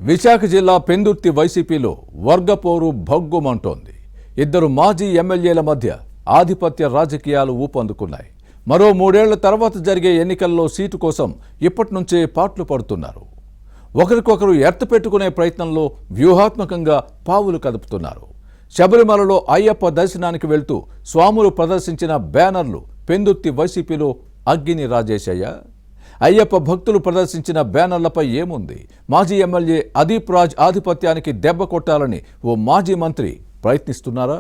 విశాఖ జిల్లా పెందుర్తి వైసీపీలో వర్గపోరు భగ్గుమంటోంది. ఇద్దరు మాజీ ఎమ్మెల్యేల మధ్య ఆధిపత్య రాజకీయాలు ఊపందుకున్నాయి. మరో 3 ఏళ్ల తర్వాత జరిగే ఎన్నికల్లో సీటు కోసం ఇప్పటి నుంచే పాట్లు పడుతున్నారు. ఒకరికొకరు ఎర్తపెట్టుకునే ప్రయత్నంలో వ్యూహాత్మకంగా పావులు కదుపుతున్నారు. శబరిమలలో అయ్యప్ప దర్శనానికి వెళ్తూ స్వాములు ప్రదర్శించిన బ్యానర్లు పెందుర్తి వైసీపీలో అగ్గిని రాజేశాయా? అయ్యప్ప భక్తులు ప్రదర్శించిన బ్యానర్లపై ఏముంది? మాజీ ఎమ్మెల్యే అదీప్ రాజ్ ఆధిపత్యానికి దెబ్బ కొట్టాలని ఓ మాజీ మంత్రి ప్రయత్నిస్తున్నారా?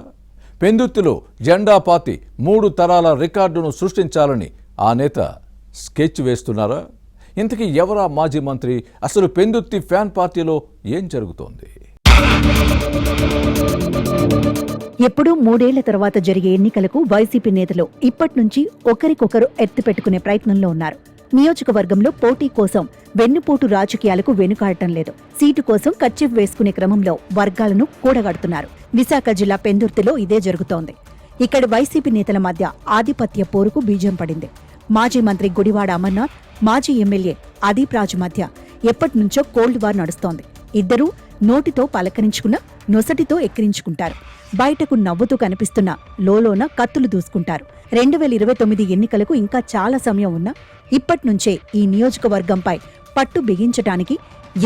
పెందుర్తిలో జెండా పాతి 3 తరాల రికార్డును సృష్టించాలని ఆ నేత స్కెచ్ వేస్తున్నారా? ఇంతకీ ఎవరా మాజీ మంత్రి? అసలు పెందుర్తి ఫ్యాన్ పార్టీలో ఏం జరుగుతోంది? ఎప్పుడూ 3 ఏళ్ల తర్వాత జరిగే ఎన్నికలకు వైసీపీ నేతలు ఇప్పటి నుంచి ఒకరికొకరు ఎత్తిపెట్టుకునే ప్రయత్నంలో ఉన్నారు. నియోజకవర్గంలో పోటీ కోసం వెన్నుపోటు రాజకీయాలకు వెనుకాడటం లేదు. సీటు కోసం కర్చీఫ్ వేసుకునే క్రమంలో వర్గాలను కూడగడుతున్నారు. విశాఖ జిల్లా పెందుర్తిలో ఇదే జరుగుతోంది. ఇక్కడి వైసీపీ నేతల మధ్య ఆధిపత్య పోరుకు బీజం పడింది. మాజీ మంత్రి గుడివాడ అమర్నాథ్, మాజీ ఎమ్మెల్యే అదీప్ రాజ్ మధ్య ఎప్పటినుంచో కోల్డ్ వార్ నడుస్తోంది. ఇద్దరూ నోటితో పలకరించుకున్నా నొసటితో ఎక్కిరించుకుంటారు. బయటకు నవ్వుతూ కనిపిస్తున్న లోలోన కత్తులు దూసుకుంటారు. 2029 ఎన్నికలకు ఇంకా చాలా సమయం ఉన్నా ఇప్పట్నుంచే ఈ నియోజకవర్గంపై పట్టు బిగించటానికి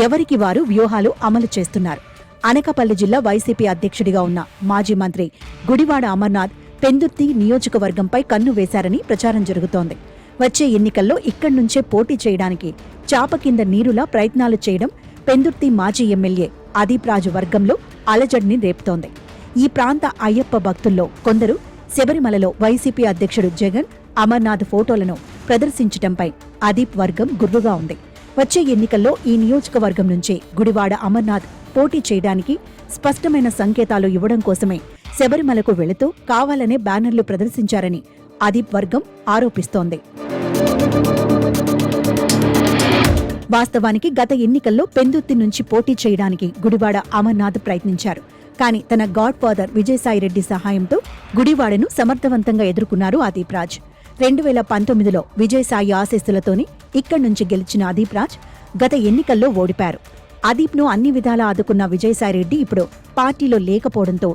ఎవరికి వారు వ్యూహాలు అమలు చేస్తున్నారు. అనకాపల్లి జిల్లా వైసీపీ అధ్యక్షుడిగా ఉన్న మాజీ మంత్రి గుడివాడ అమర్నాథ్ పెందుర్తి నియోజకవర్గంపై కన్ను వేశారని ప్రచారం జరుగుతోంది. వచ్చే ఎన్నికల్లో ఇక్కడి నుంచే పోటీ చేయడానికి చాప కింద నీరులా ప్రయత్నాలు చేయడం పెందుర్తి మాజీ ఎమ్మెల్యే అదీప్ రాజ్ వర్గంలో అలజడిని రేపుతోంది. ఈ ప్రాంత అయ్యప్ప భక్తుల్లో కొందరు శబరిమలలో వైసీపీ అధ్యక్షుడు జగన్, అమర్నాథ్ ఫోటోలను ప్రదర్శించటంపై అదీప్ వర్గం గుర్రుగా ఉంది. వచ్చే ఎన్నికల్లో ఈ నియోజకవర్గం నుంచే గుడివాడ అమర్నాథ్ పోటీ చేయడానికి స్పష్టమైన సంకేతాలు ఇవ్వడం కోసమే శబరిమలకు వెళుతూ కావాలనే బ్యానర్లు ప్రదర్శించారని అదీప్ వర్గం ఆరోపిస్తోంది. వాస్తవానికి గత ఎన్నికల్లో పెందుర్తి నుంచి పోటీ చేయడానికి గుడివాడ అమర్నాథ్ ప్రయత్నించారు. కానీ తన గాడ్ ఫాదర్ విజయసాయిరెడ్డి సహాయంతో గుడివాడను సమర్థవంతంగా ఎదుర్కొన్నారు అదీప్ రాజ్. 2019లో విజయసాయి ఆశీస్సులతోనే ఇక్కడి నుంచి గెలిచిన అదీప్ రాజ్ గత ఎన్నికల్లో ఓడిపారు. అదీప్ను అన్ని విధాలా ఆదుకున్న విజయసాయిరెడ్డి ఇప్పుడు పార్టీలో లేకపోవడంతో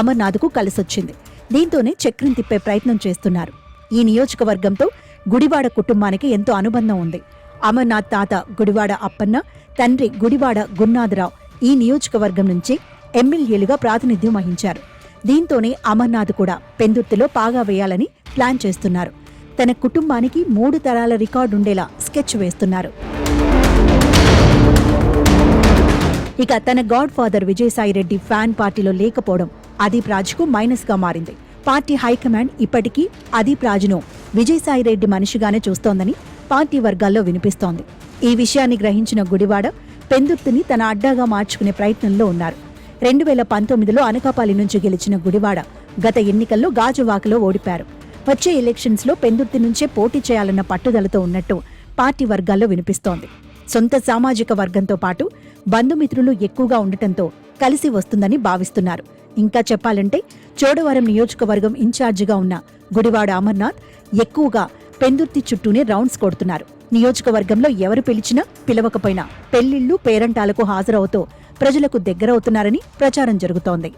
అమర్నాథ్కు కలిసొచ్చింది. దీంతోనే చక్రం తిప్పే ప్రయత్నం చేస్తున్నారు. ఈ నియోజకవర్గంతో గుడివాడ కుటుంబానికి ఎంతో అనుబంధం ఉంది. అమర్నాథ్ తాత గుడివాడ అప్పన్న, తండ్రి గుడివాడ గురునాథరావు ఈ నియోజకవర్గం నుంచి ఎమ్మెల్యేలుగా ప్రాతినిధ్యం వహించారు. దీంతోనే అమర్నాథ్ కూడా పెందుర్తిలో పాగా వేయాలని ప్లాన్ చేస్తున్నారు. తన కుటుంబానికి 3 తరాల రికార్డుండేలా స్కెచ్ వేస్తున్నారు. ఇక తన గాడ్ ఫాదర్ విజయసాయిరెడ్డి ఫ్యాన్ పార్టీలో లేకపోవడం అదీప్ రాజ్కు మైనస్గా మారింది. పార్టీ హైకమాండ్ ఇప్పటికీ అదీప్ రాజ్ను విజయసాయిరెడ్డి మనిషిగానే చూస్తోందని పార్టీ వర్గాల్లో వినిపిస్తోంది. ఈ విషయాన్ని గ్రహించిన గుడివాడ పెందుర్తిని తన అడ్డాగా మార్చుకునే ప్రయత్నంలో ఉన్నారు. 2019లో అనకాపల్లి నుంచి గెలిచిన గుడివాడ గత ఎన్నికల్లో గాజువాకలో ఓడిపారు. వచ్చే ఎలక్షన్స్లో పెందుర్తి నుంచే పోటీ చేయాలన్న పట్టుదలతో ఉన్నట్టు పార్టీ వర్గాల్లో వినిపిస్తోంది. సొంత సామాజిక వర్గంతో పాటు బంధుమిత్రులు ఎక్కువగా ఉండటంతో కలిసి వస్తుందని భావిస్తున్నారు. ఇంకా చెప్పాలంటే చోడవరం నియోజకవర్గం ఇన్ఛార్జిగా ఉన్న గుడివాడ అమర్నాథ్ ఎక్కువగా పెందుర్తి చుట్టూనే రౌండ్స్ కొడుతున్నారు. నియోజకవర్గంలో ఎవరు పిలిచినా పిలవకపోయినా పెళ్లిళ్లు, పేరంటాలకు హాజరవుతూ ప్రజలకు దగ్గరవుతున్నారని ప్రచారం జరుగుతోంది.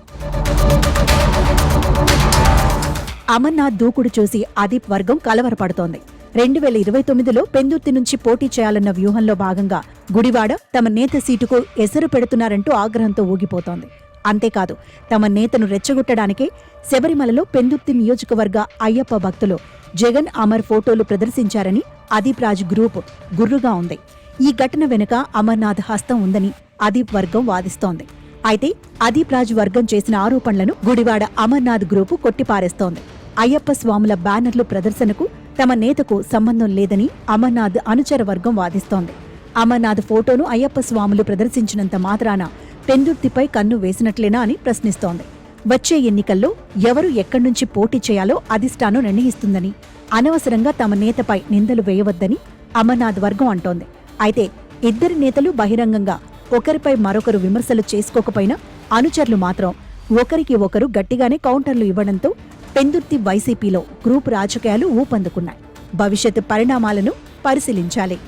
అమర్నాథ్ దూకుడు చూసి అదీప్ వర్గం కలవరపడుతోంది. 2029లో పెందుర్తి నుంచి పోటీ చేయాలన్న వ్యూహంలో భాగంగా గుడివాడ తమ నేత సీటుకు ఎసరు పెడుతున్నారంటూ ఆగ్రహంతో ఊగిపోతోంది. అంతేకాదు తమ నేతను రెచ్చగొట్టడానికే శబరిమలలో పెందుర్తి నియోజకవర్గ అయ్యప్ప భక్తులు జగన్, అమర్ ఫోటోలు ప్రదర్శించారని అదీప్ రాజ్ గ్రూప్ గుర్రుగా ఉంది. ఈ ఘటన వెనుక అమర్నాథ్ హస్తం ఉందని అదీప్ వర్గం వాదిస్తోంది. అయితే అదీప్ రాజ్ వర్గం చేసిన ఆరోపణలను గుడివాడ అమర్నాథ్ గ్రూపు కొట్టిపారేస్తోంది. అయ్యప్ప స్వాముల బ్యానర్లు ప్రదర్శనకు తమ నేతకు సంబంధం లేదని అమర్నాథ్ అనుచర వర్గం వాదిస్తోంది. అమర్నాథ్ ఫోటోను అయ్యప్ప స్వాములు ప్రదర్శించినంత మాత్రాన పెందుర్తిపై కన్ను వేసినట్లేనా అని ప్రశ్నిస్తోంది. వచ్చే ఎన్నికల్లో ఎవరు ఎక్కడి నుంచి పోటీ చేయాలో అధిష్టానం నిర్ణయిస్తుందని, అనవసరంగా తమ నేతపై నిందలు వేయవద్దని అమర్నాథ్ వర్గం అంటోంది. అయితే ఇద్దరి నేతలు బహిరంగంగా ఒకరిపై మరొకరు విమర్శలు చేసుకోకపోయినా అనుచరులు మాత్రం ఒకరికి ఒకరు గట్టిగానే కౌంటర్లు ఇవ్వడంతో పెందుర్తి వైసీపీలో గ్రూప్ రాజకీయాలు ఊపందుకున్నాయి. భవిష్యత్ పరిణామాలను పరిశీలించాలి.